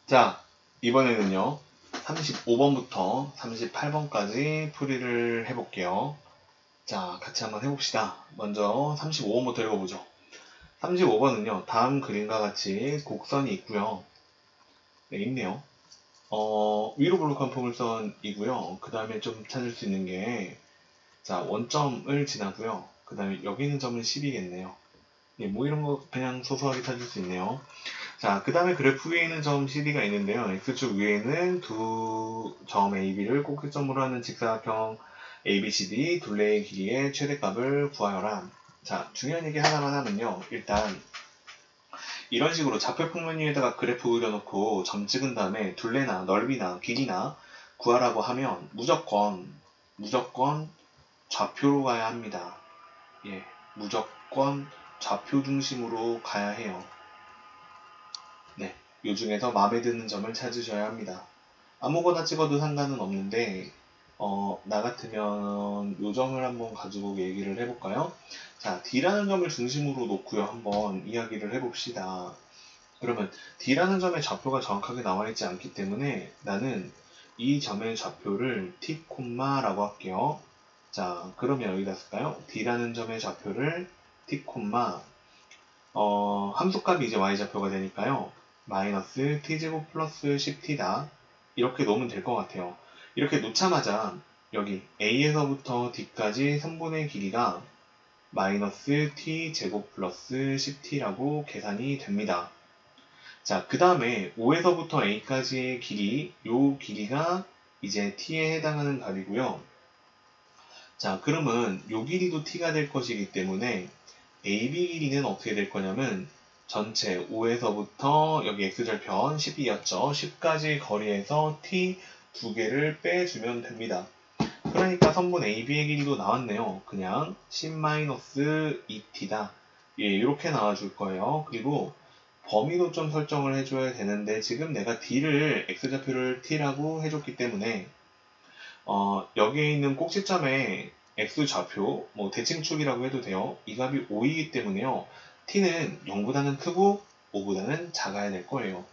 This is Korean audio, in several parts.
자, 이번에는요, 35번부터 38번까지 풀이를 해볼게요. 자, 같이 한번 해봅시다. 먼저 35번부터 읽어보죠. 35번은요, 다음 그림과 같이 곡선이 있고요. 네, 있네요. 위로 볼록한 포물선이고요. 그 다음에 좀 찾을 수 있는 게, 자, 원점을 지나고요. 그 다음에 여기 있는 점은 10이겠네요. 예, 뭐 이런 거 그냥 소소하게 찾을 수 있네요. 자, 그 다음에 그래프 위에 있는 점 CD가 있는데요. X축 위에는 두 점 AB를 꼭지점으로 하는 직사각형 ABCD 둘레의 길이의 최대값을 구하여라. 자, 중요한 얘기 하나만 하면요. 일단 이런 식으로 좌표 평면 위에다가 그래프 그려놓고 점 찍은 다음에 둘레나 넓이나 길이나 구하라고 하면 무조건 좌표로 가야 합니다. 예, 무조건 좌표 중심으로 가야 해요. 네, 요 중에서 마음에 드는 점을 찾으셔야 합니다. 아무거나 찍어도 상관은 없는데 나 같으면 요 점을 한번 가지고 얘기를 해볼까요? 자, D라는 점을 중심으로 놓고요. 한번 이야기를 해봅시다. 그러면 D라는 점의 좌표가 정확하게 나와있지 않기 때문에 나는 이 점의 좌표를 T, 라고 할게요. 자, 그러면 여기다 쓸까요? D라는 점의 좌표를 T, 함수값이 이제 y좌표가 되니까요. 마이너스 t제곱 플러스 10t다. 이렇게 놓으면 될 것 같아요. 이렇게 놓자마자 여기 a에서부터 d까지 선분의 길이가 마이너스 t제곱 플러스 10t라고 계산이 됩니다. 자, 그 다음에 5에서부터 a까지의 길이, 요 길이가 이제 t에 해당하는 값이고요. 자, 그러면 요 길이도 t가 될 것이기 때문에 AB 길이는 어떻게 될 거냐면 전체 5에서부터 여기 x절편 12였죠. 10까지 거리에서 t 두 개를 빼주면 됩니다. 그러니까 선분 AB의 길이도 나왔네요. 그냥 10-2t다. 예, 이렇게 나와줄 거예요. 그리고 범위도 좀 설정을 해줘야 되는데 지금 내가 d를 x좌표를 t라고 해줬기 때문에 여기에 있는 꼭지점에 x좌표, 뭐 대칭축이라고 해도 돼요. 이 값이 5이기 때문에요. t는 0보다는 크고 5보다는 작아야 될 거예요.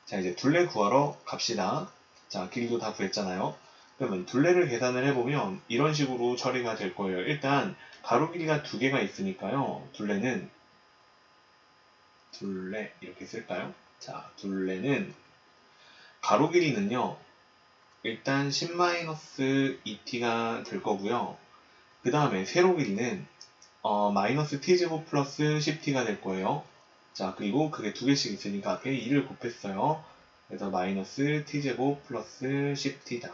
자, 이제 둘레 구하러 갑시다. 자, 길이도 다 구했잖아요. 그러면 둘레를 계산을 해보면 이런 식으로 처리가 될 거예요. 일단 가로 길이가 두 개가 있으니까요. 둘레 이렇게 쓸까요? 자, 둘레는 가로 길이는요. 일단 10-2t가 될 거고요. 그 다음에 세로 길이는 마이너스 t제곱 플러스 10t가 될 거예요. 자, 그리고 그게 두 개씩 있으니까 앞에 2를 곱했어요. 그래서 마이너스 t제곱 플러스 10t다.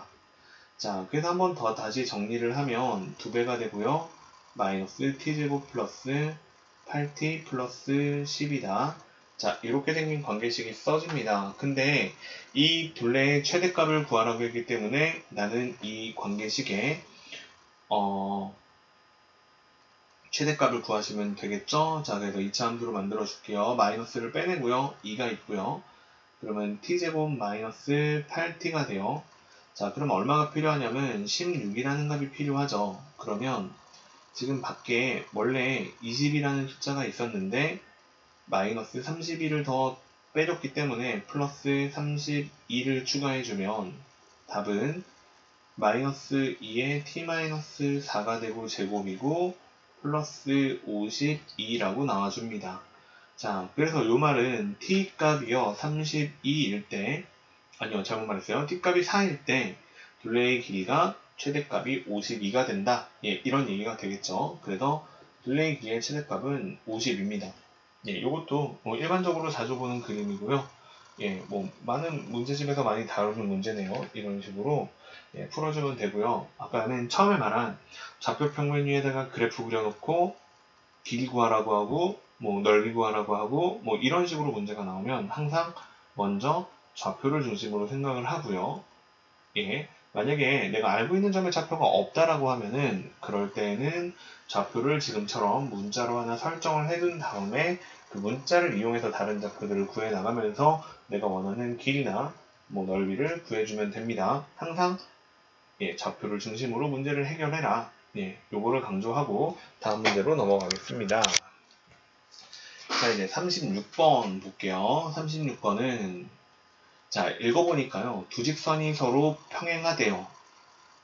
자, 그래서 한 번 더 다시 정리를 하면 2배가 되고요. 마이너스 t제곱 플러스 8t 플러스 10이다. 자, 이렇게 생긴 관계식이 써집니다. 근데 이 둘레의 최대값을 구하라고 했기 때문에 나는 이 관계식에 최대값을 구하시면 되겠죠? 자, 그래서 2차 함수로 만들어 줄게요. 마이너스를 빼내고요. 2가 있고요. 그러면 t제곱 마이너스 8t가 돼요. 자, 그럼 얼마가 필요하냐면 16이라는 값이 필요하죠. 그러면 지금 밖에 원래 20이라는 숫자가 있었는데 마이너스 31을 더 빼줬기 때문에 플러스 32를 추가해주면 답은 마이너스 2에 t-4가 되고 제곱이고 플러스 52라고 나와줍니다. 자, 그래서 요 말은 t 값이요 32일 때, 아니요 잘못 말했어요. t 값이 4일 때 둘레의 길이가 최대값이 52가 된다. 예, 이런 얘기가 되겠죠. 그래서 둘레의 길이의 최대값은 50입니다. 예, 요것도 뭐 일반적으로 자주 보는 그림이고요. 예, 뭐 많은 문제집에서 많이 다루는 문제네요. 이런 식으로 예, 풀어주면 되고요. 아까는 처음에 말한 좌표 평면 위에다가 그래프 그려놓고 길이 구하라고 하고 뭐 넓이 구하라고 하고 뭐 이런 식으로 문제가 나오면 항상 먼저 좌표를 중심으로 생각을 하고요. 예, 만약에 내가 알고 있는 점의 좌표가 없다라고 하면은 그럴 때는 좌표를 지금처럼 문자로 하나 설정을 해둔 다음에 그 문자를 이용해서 다른 좌표들을 구해 나가면서 내가 원하는 길이나 뭐 넓이를 구해주면 됩니다. 항상 예, 좌표를 중심으로 문제를 해결해라. 예, 요거를 강조하고 다음 문제로 넘어가겠습니다. 자, 이제 36번 볼게요. 36번은 자, 읽어보니까요. 두 직선이 서로 평행하대요.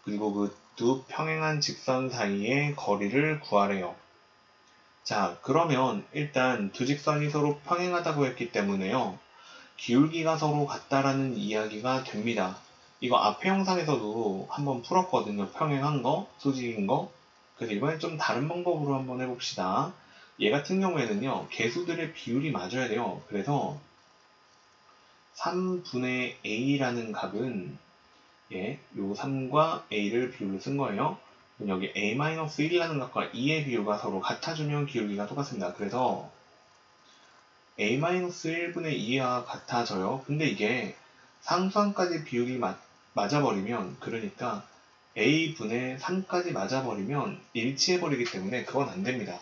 그리고 그 두 평행한 직선 사이의 거리를 구하래요. 자, 그러면 일단 두 직선이 서로 평행하다고 했기 때문에요. 기울기가 서로 같다라는 이야기가 됩니다. 이거 앞에 영상에서도 한번 풀었거든요. 평행한 거, 수직인 거. 그래서 이번엔 좀 다른 방법으로 한번 해봅시다. 얘 같은 경우에는요. 개수들의 비율이 맞아야 돼요. 그래서 3분의 a라는 값은 요 3과 a를 비율로 쓴 거예요. 그럼 여기 a-1이라는 값과 2의 비율과 서로 같아주면 기울기가 똑같습니다. 그래서 a-1분의 2와 같아져요. 근데 이게 상수함까지 비율이 맞아버리면, 그러니까 a분의 3까지 맞아버리면 일치해버리기 때문에 그건 안 됩니다.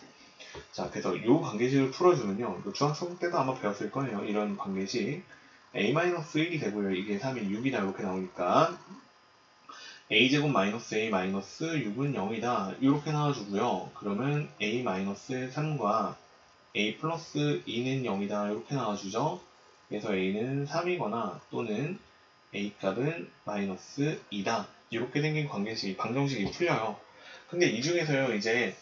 자, 그래서 이 관계식을 풀어주면요. 중학생 때도 아마 배웠을 거예요. 이런 관계식. a-1이 되고요. 이게 3이 6이다. 이렇게 나오니까 a제곱 마이너스 a 마이너스 6은 0이다. 이렇게 나와주고요. 그러면 a 마이너스 3과 a 플러스 2는 0이다. 이렇게 나와주죠. 그래서 a는 3이거나 또는 a 값은 마이너스 2다. 이렇게 생긴 관계식이, 방정식이 풀려요. 근데 이 중에서요, 이제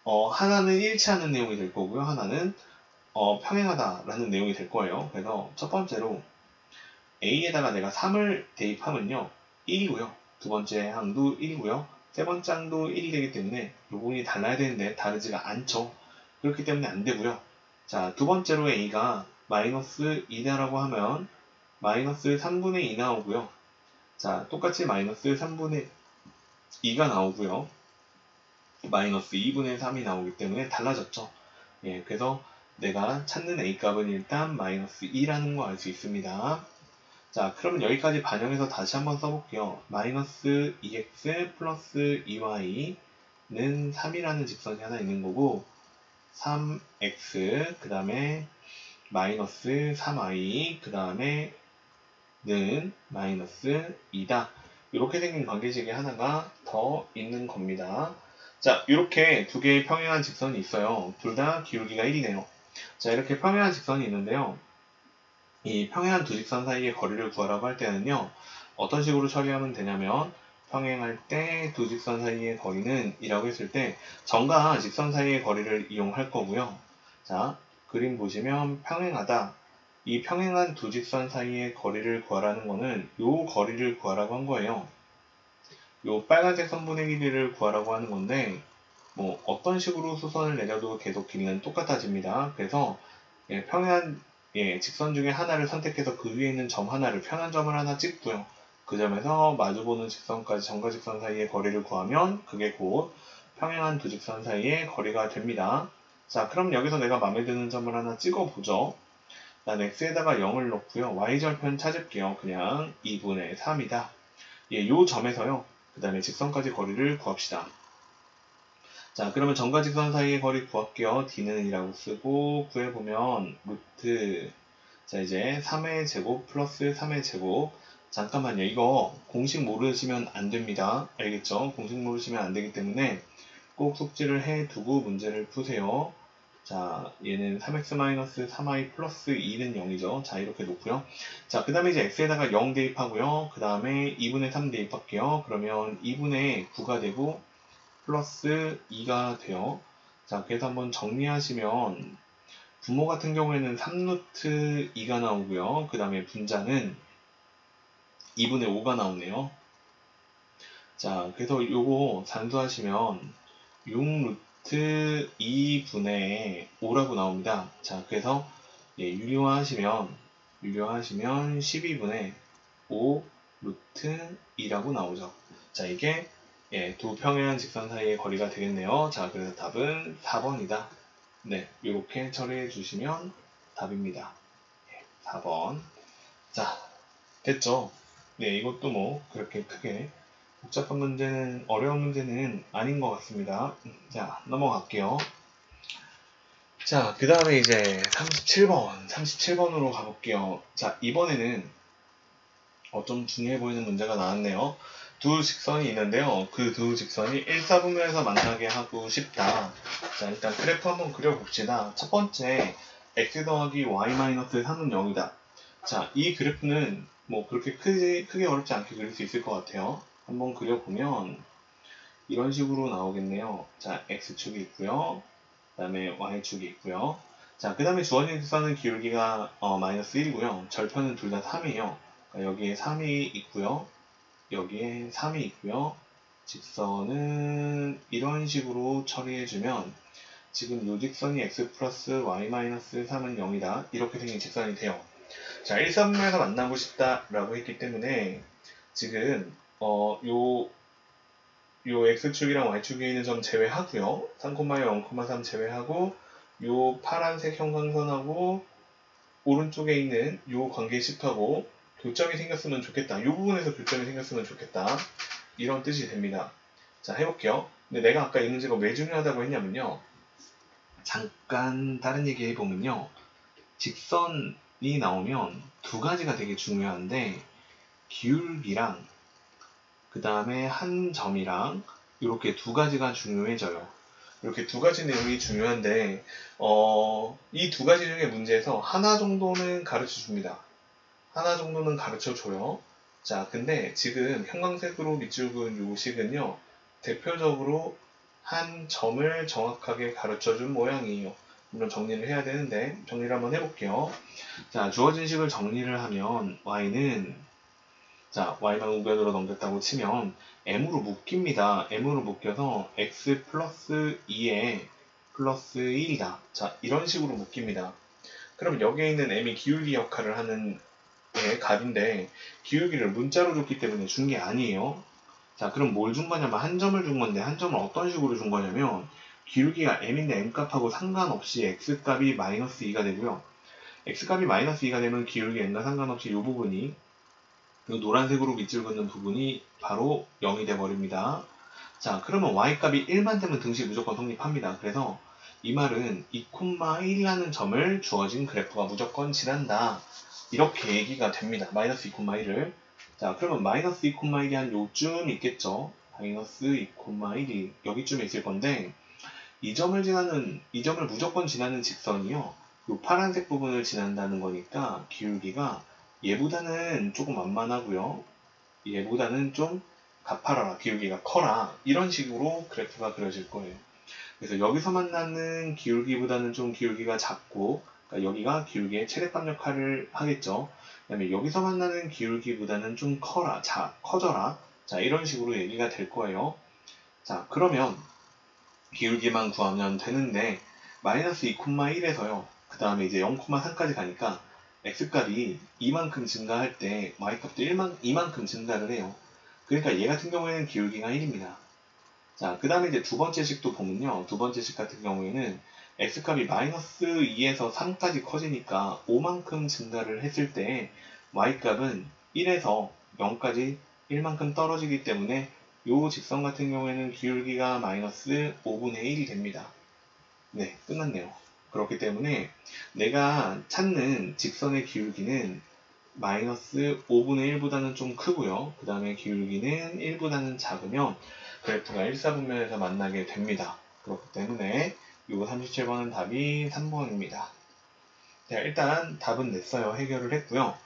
하나는 일치하는 내용이 될 거고요. 하나는 평행하다라는 내용이 될 거예요. 그래서 첫 번째로 a에다가 내가 3을 대입하면요. 1이고요. 두 번째 항도 1이고요. 세 번째 항도 1이 되기 때문에 요분이 달라야 되는데 다르지가 않죠. 그렇기 때문에 안 되고요. 자, 두 번째로 a가 마이너스 2다라고 하면 마이너스 3분의 2 나오고요. 자, 똑같이 마이너스 3분의 2가 나오고요. 마이너스 2분의 3이 나오기 때문에 달라졌죠. 예, 그래서 내가 찾는 a 값은 일단 마이너스 2라는 거 알 수 있습니다. 자, 그러면 여기까지 반영해서 다시 한번 써볼게요. 마이너스 2x 플러스 2y는 3이라는 직선이 하나 있는 거고 3x 그 다음에 마이너스 3y 그 다음에 는 마이너스 2다. 이렇게 생긴 관계식이 하나가 더 있는 겁니다. 자, 이렇게 두 개의 평행한 직선이 있어요. 둘 다 기울기가 1이네요. 자, 이렇게 평행한 직선이 있는데요. 이 평행한 두 직선 사이의 거리를 구하라고 할 때는요. 어떤 식으로 처리하면 되냐면 평행할 때 두 직선 사이의 거리는 이라고 했을 때 점과 직선 사이의 거리를 이용할 거고요. 자, 그림 보시면 평행하다. 이 평행한 두 직선 사이의 거리를 구하라는 거는 요 거리를 구하라고 한 거예요. 요 빨간색 선분의 길이를 구하라고 하는 건데 뭐 어떤 식으로 수선을 내려도 계속 길이는 똑같아집니다. 그래서 평행한 직선 중에 하나를 선택해서 그 위에 있는 점 하나를 편한 점을 하나 찍고요. 그 점에서 마주보는 직선까지 점과 직선 사이의 거리를 구하면 그게 곧 평행한 두 직선 사이의 거리가 됩니다. 자, 그럼 여기서 내가 마음에 드는 점을 하나 찍어보죠. 난 x에다가 0을 넣고요. y절편 찾을게요. 그냥 2분의 3이다. 요 점에서요. 그 다음에 직선까지 거리를 구합시다. 자, 그러면 점과 직선 사이의 거리 구할게요. d는 이라고 쓰고 구해보면 루트 자, 이제 3의 제곱 플러스 3의 제곱 잠깐만요. 이거 공식 모르시면 안 됩니다. 알겠죠? 공식 모르시면 안 되기 때문에 꼭 숙지를 해두고 문제를 푸세요. 자, 얘는 3x-3y 플러스 2는 0이죠. 자, 이렇게 놓고요. 자, 그 다음에 이제 x에다가 0 대입하고요. 그 다음에 2분의 3 대입할게요. 그러면 2분의 9가 되고 플러스 2가 돼요. 자, 그래서 한번 정리하시면 분모 같은 경우에는 3루트 2가 나오고요. 그 다음에 분자는 2분의 5가 나오네요. 자, 그래서 요거 산수하시면 6루트 2분의 5라고 나옵니다. 자, 그래서 유료화하시면 12분의 5 루트 2라고 나오죠. 자, 이게 두 평행한 직선 사이의 거리가 되겠네요. 자, 그래서 답은 4번이다. 네, 이렇게 처리해 주시면 답입니다. 4번. 자, 됐죠? 네, 이것도 뭐 그렇게 크게 복잡한 문제는, 어려운 문제는 아닌 것 같습니다. 자, 넘어갈게요. 자, 그 다음에 이제 37번으로 가볼게요. 자, 이번에는 좀 중요해 보이는 문제가 나왔네요. 두 직선이 있는데요. 그 두 직선이 1사분면에서 만나게 하고 싶다. 자, 일단 그래프 한번 그려봅시다. 첫 번째, x 더하기 y 마이너스 3은 0이다. 자, 이 그래프는 뭐 그렇게 크게 어렵지 않게 그릴 수 있을 것 같아요. 한번 그려보면 이런 식으로 나오겠네요. 자, X축이 있고요. 그 다음에 Y축이 있고요. 자, 그 다음에 주어진 직선은 기울기가 마이너스 1이고요. 절편은 둘 다 3이에요. 그러니까 여기에 3이 있고요. 여기에 3이 있고요. 직선은 이런 식으로 처리해주면 지금 요 직선이 x 플러스 y 마이너스 3은 0이다. 이렇게 생긴 직선이 돼요. 자, 1, 3분면에서 만나고 싶다라고 했기 때문에 지금 요 x축이랑 y축에 있는 점 제외하고요. 3,0,3 제외하고 요 파란색 형광선하고 오른쪽에 있는 요 관계식하고 교점이 생겼으면 좋겠다. 요 부분에서 교점이 생겼으면 좋겠다. 이런 뜻이 됩니다. 자, 해볼게요. 근데 내가 아까 이 문제가 왜 중요하다고 했냐면요. 잠깐 다른 얘기 해보면요. 직선이 나오면 두 가지가 되게 중요한데 기울기랑 그 다음에 한 점이랑 이렇게 두 가지가 중요해져요. 이렇게 두 가지 내용이 중요한데 이 두 가지 중에 문제에서 하나 정도는 가르쳐 줍니다. 하나 정도는 가르쳐 줘요. 자, 근데 지금 형광색으로 밑줄 그은 요 식은요. 대표적으로 한 점을 정확하게 가르쳐 준 모양이에요. 물론 정리를 해야 되는데 정리를 한번 해볼게요. 자, 주어진 식을 정리를 하면 y는 자, y만 우변으로 넘겼다고 치면 m으로 묶입니다. m으로 묶여서 x 플러스 2에 플러스 1이다. 자, 이런 식으로 묶입니다. 그럼 여기에 있는 m이 기울기 역할을 하는 값인데 기울기를 문자로 줬기 때문에 준 게 아니에요. 자, 그럼 뭘 준 거냐면 한 점을 준 건데 한 점을 어떤 식으로 준 거냐면 기울기가 m인데 m값하고 상관없이 x값이 마이너스 2가 되고요. x값이 마이너스 2가 되면 기울기 m과 상관없이 이 부분이 이 노란색으로 밑줄 긋는 부분이 바로 0이 돼버립니다. 자, 그러면 y값이 1만 되면 등식 무조건 성립합니다. 그래서 이 말은 2,1이라는 점을 주어진 그래프가 무조건 지난다. 이렇게 얘기가 됩니다. 마이너스 2,1을. 자, 그러면 마이너스 2,1이 한 요쯤 있겠죠. 마이너스 2,1이 여기쯤에 있을 건데 이 점을 무조건 지나는 직선이요. 이 파란색 부분을 지난다는 거니까 기울기가 얘보다는 조금 만만하고요. 얘보다는 좀 가파라라, 기울기가 커라. 이런 식으로 그래프가 그려질 거예요. 그래서 여기서 만나는 기울기보다는 좀 기울기가 작고, 그러니까 여기가 기울기의 최대값 역할을 하겠죠. 그 다음에 여기서 만나는 기울기보다는 좀 커져라. 자, 이런 식으로 얘기가 될 거예요. 자, 그러면 기울기만 구하면 되는데, 마이너스 2,1에서요. 그 다음에 이제 0,3까지 가니까, x값이 이만큼 증가할 때 y값도 이만큼 증가를 해요. 그러니까 얘 같은 경우에는 기울기가 1입니다. 자, 그 다음에 이제 두 번째 식도 보면요. 두 번째 식 같은 경우에는 x값이 마이너스 2에서 3까지 커지니까 5만큼 증가를 했을 때 y값은 1에서 0까지 1만큼 떨어지기 때문에 이 직선 같은 경우에는 기울기가 마이너스 5분의 1이 됩니다. 네, 끝났네요. 그렇기 때문에 내가 찾는 직선의 기울기는 마이너스 5분의 1보다는 좀 크고요. 그 다음에 기울기는 1보다는 작으면 그래프가 1사분면에서 만나게 됩니다. 그렇기 때문에 이 37번은 답이 3번입니다. 자, 일단 답은 냈어요. 해결을 했고요.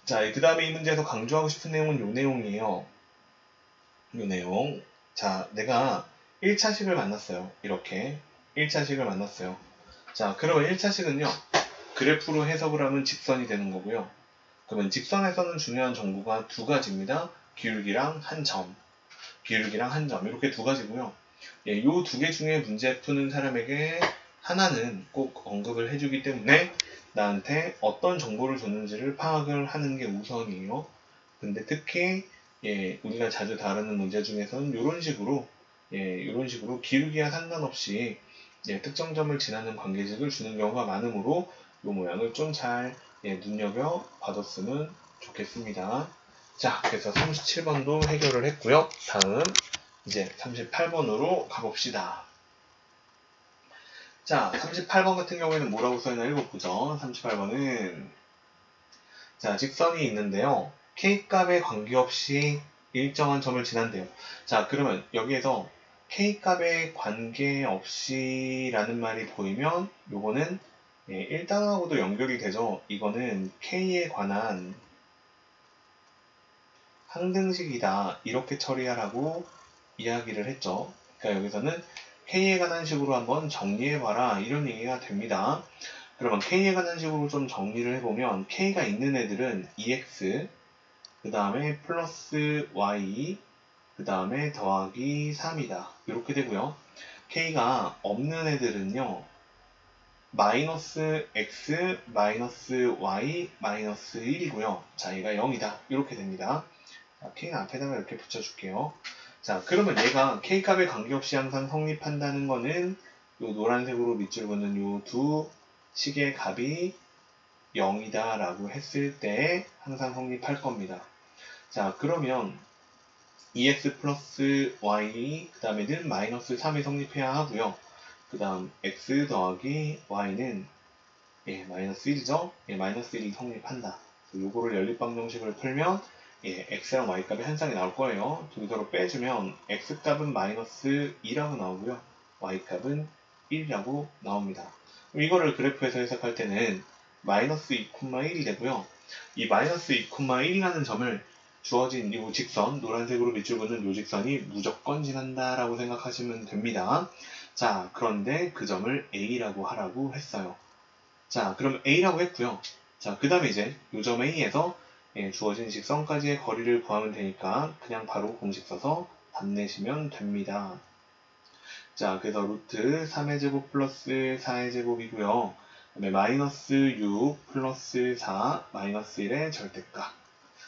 자, 그 다음에 이 문제에서 강조하고 싶은 내용은 이 내용이에요. 이 내용. 자, 내가 1차식을 만났어요. 이렇게 1차식을 만났어요. 자, 그러면 1차식은요. 그래프로 해석을 하면 직선이 되는 거고요. 그러면 직선에서는 중요한 정보가 두 가지입니다. 기울기랑 한 점. 기울기랑 한 점. 이렇게 두 가지고요. 예, 요 두 개 중에 문제 푸는 사람에게 하나는 꼭 언급을 해주기 때문에 나한테 어떤 정보를 줬는지를 파악을 하는 게 우선이에요. 근데 특히 우리가 자주 다루는 문제 중에서는 이런 식으로 기울기와 상관없이 특정 점을 지나는 관계식을 주는 경우가 많으므로 이 모양을 좀 잘 눈여겨 봐줬으면 좋겠습니다. 자, 그래서 37번도 해결을 했고요. 다음 이제 38번으로 가봅시다. 자, 38번 같은 경우에는 뭐라고 써있나 읽어보죠. 38번은 자, 직선이 있는데요. K값에 관계없이 일정한 점을 지난대요. 자, 그러면 여기에서 K값에 관계없이 라는 말이 보이면 요거는 예, 1단원하고도 연결이 되죠. 이거는 K에 관한 항등식이다. 이렇게 처리하라고 이야기를 했죠. 그러니까 여기서는 K에 관한 식으로 한번 정리해봐라. 이런 얘기가 됩니다. 그러면 K에 관한 식으로 좀 정리를 해보면 K가 있는 애들은 EX, 그 다음에 플러스 Y, 그 다음에 더하기 3이다. 이렇게 되고요. K가 없는 애들은요. 마이너스 X, 마이너스 Y, 마이너스 1이고요. 자, 얘가 0이다. 이렇게 됩니다. 자, K는 앞에다가 이렇게 붙여줄게요. 자, 그러면 얘가 K값에 관계없이 항상 성립한다는 거는 요 노란색으로 밑줄 긋는 요 두 식의 값이 0이다 라고 했을 때 항상 성립할 겁니다. 자, 그러면 EX 플러스 Y 그 다음에는 마이너스 3이 성립해야 하고요. 그 다음 X 더하기 Y는 마이너스 1이죠? 마이너스 1이 성립한다. 요거를 연립방정식을 풀면 X랑 Y 값이 한 쌍이 나올 거예요. 두 개 서로 빼주면 X 값은 마이너스 2라고 나오고요. Y 값은 1이라고 나옵니다. 이거를 그래프에서 해석할 때는 마이너스 2,1이 되고요. 이 마이너스 2,1이라는 점을 주어진 이 직선, 노란색으로 밑줄 긋는 이 직선이 무조건 지난다라고 생각하시면 됩니다. 자, 그런데 그 점을 A라고 하라고 했어요. 자, 그럼 A라고 했고요. 자, 그 다음에 이제 요 점 A에서 주어진 직선까지의 거리를 구하면 되니까 그냥 바로 공식 써서 답 내시면 됩니다. 자, 그래서 루트 3의 제곱 플러스 4의 제곱이고요. 그다음에 마이너스 6 플러스 4 마이너스 1의 절대값.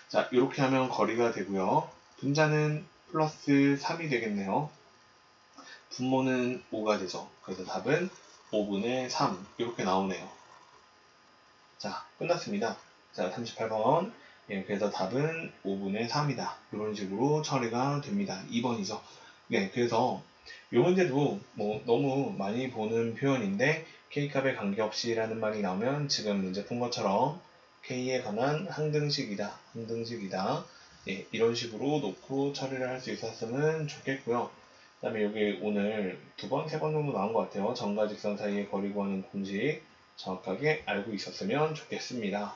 자, 이렇게 하면 거리가 되고요. 분자는 플러스 3이 되겠네요. 분모는 5가 되죠. 그래서 답은 5분의 3 이렇게 나오네요. 자, 끝났습니다. 자, 38번. 그래서 답은 5분의 3이다. 이런 식으로 처리가 됩니다. 2번이죠. 네, 그래서 이 문제도 뭐 너무 많이 보는 표현인데 K값에 관계없이라는 말이 나오면 지금 문제 푼 것처럼 K에 관한 항등식이다. 항등식이다. 이런 식으로 놓고 처리를 할 수 있었으면 좋겠고요. 그 다음에 여기 오늘 두 번, 세 번 정도 나온 것 같아요. 점과 직선 사이의 거리 구하는 공식 정확하게 알고 있었으면 좋겠습니다.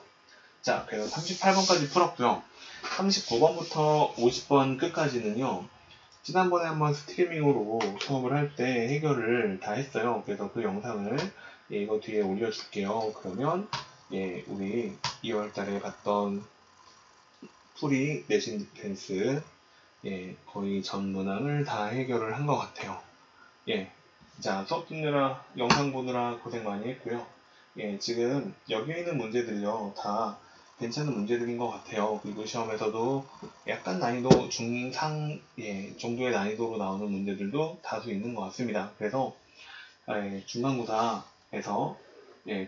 자, 그래서 38번까지 풀었고요. 39번부터 50번 끝까지는요. 지난번에 한번 스트리밍으로 수업을 할 때 해결을 다 했어요. 그래서 그 영상을 이거 뒤에 올려줄게요. 그러면 우리 2월달에 봤던 풀이 내신 디펜스 거의 전 문항을 다 해결을 한 것 같아요. 자, 수업 듣느라 영상 보느라 고생 많이 했고요. 지금 여기 있는 문제들이요 다 괜찮은 문제들인 것 같아요. 그리고 시험에서도 약간 난이도 중상 정도의 난이도로 나오는 문제들도 다수 있는 것 같습니다. 그래서 중간고사에서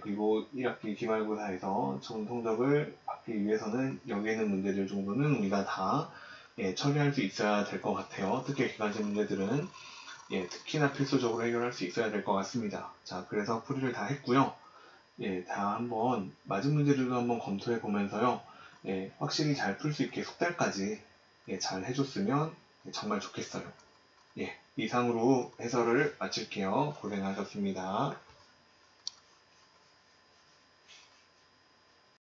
그리고 1학기 기말고사에서 좋은 성적을 받기 위해서는 여기 있는 문제들 정도는 우리가 다 처리할 수 있어야 될 것 같아요. 특히 기간제 문제들은 특히나 필수적으로 해결할 수 있어야 될 것 같습니다. 자, 그래서 풀이를 다 했고요. 다 한번 맞은 문제들도 한번 검토해 보면서요. 확실히 잘 풀 수 있게 숙달까지 잘 해줬으면 정말 좋겠어요. 이상으로 해설을 마칠게요. 고생하셨습니다.